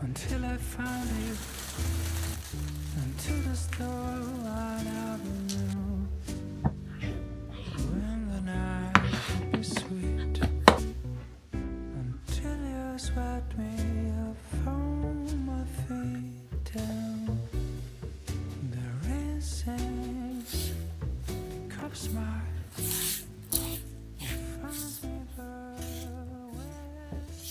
Until I found you, until the starlight out of you. When the night would be sweet, until you swept me up from my feet down. The rain sings, the cup smiles, it finds me the west side.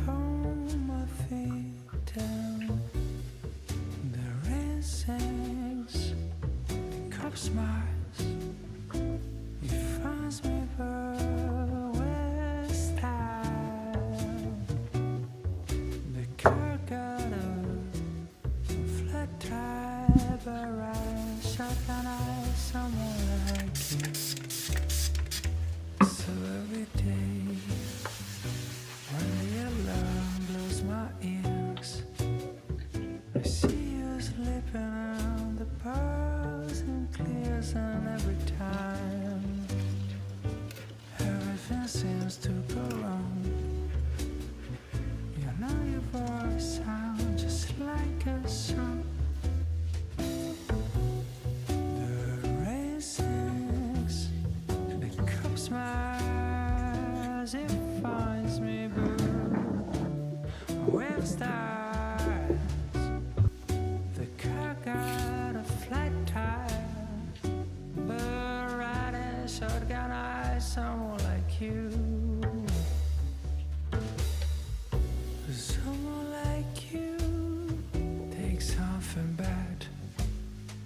From my feet down, the rain sings, the cup smiles, it finds me the west time. The car got a flat tire, but riding shotgun eyes, someone like you. So every day, when the alarm blows my ears, I see you slipping on the bars and clears, and every time everything seems to go wrong. You know your voice sounds just like a song. The rain sings, the cup smiles, it finds me with stars. The car got a flat tire, but riding shotgun eyes, someone like you. Someone like you, take something bad,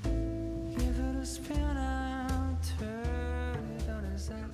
give it a spin and turn it on its head.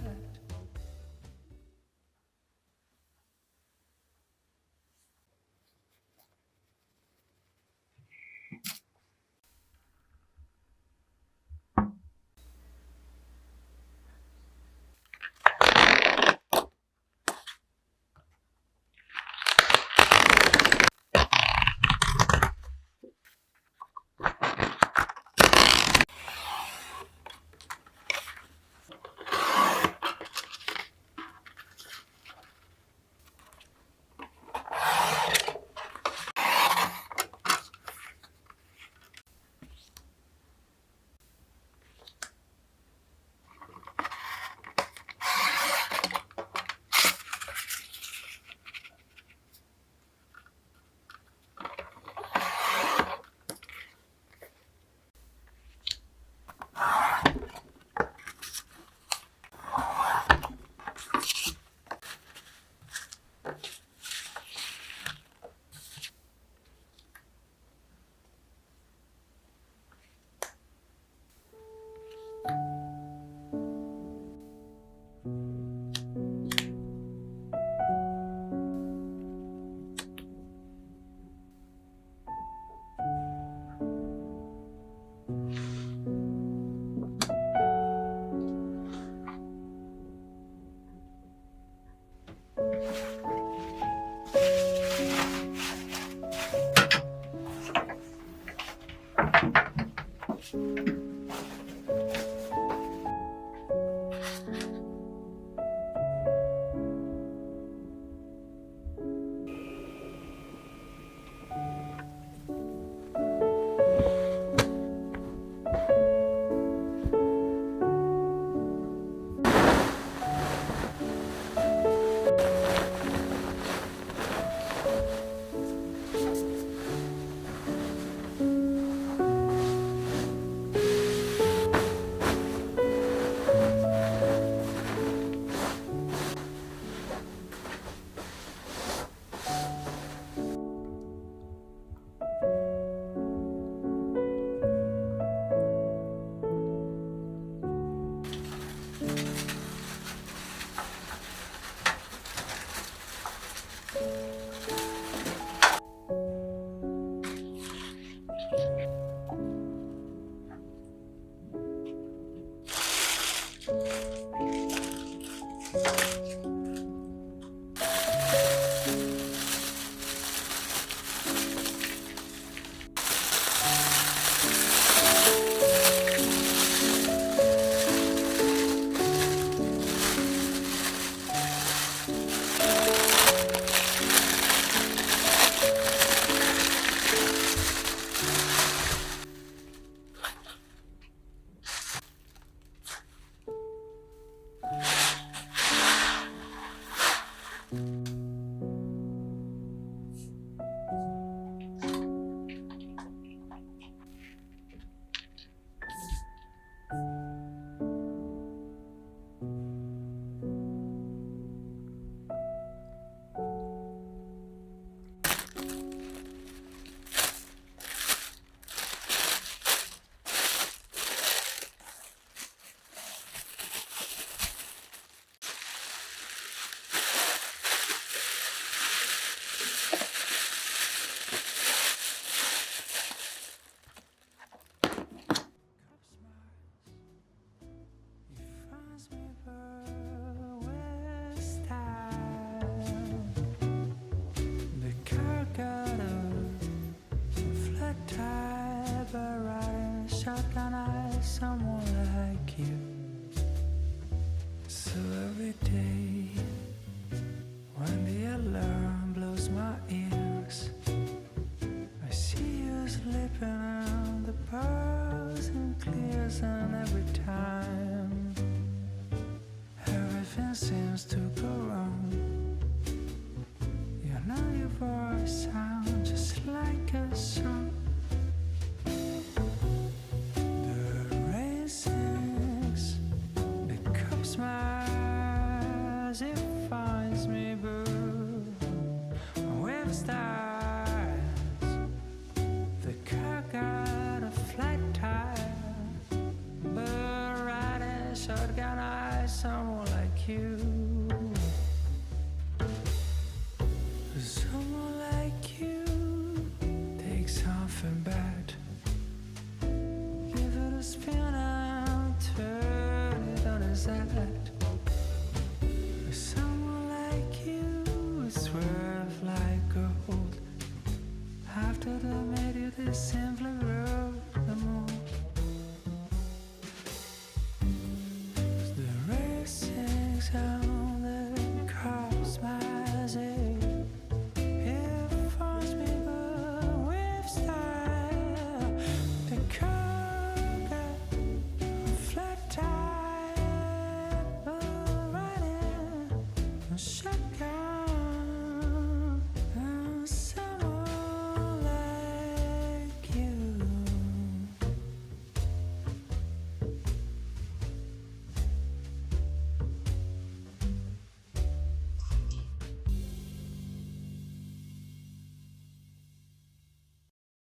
Shotgun eyes, someone like you. So every day, when the alarm blows my ears, I see you slipping on the bars and clears, and every time everything seems to go wrong. You know your voice sounds just like a song. It finds me blue with stars. The car got a flat tire, but riding shotgun eyes, someone like you. Someone like you. Take something bad, give it a spin and turn it on its head.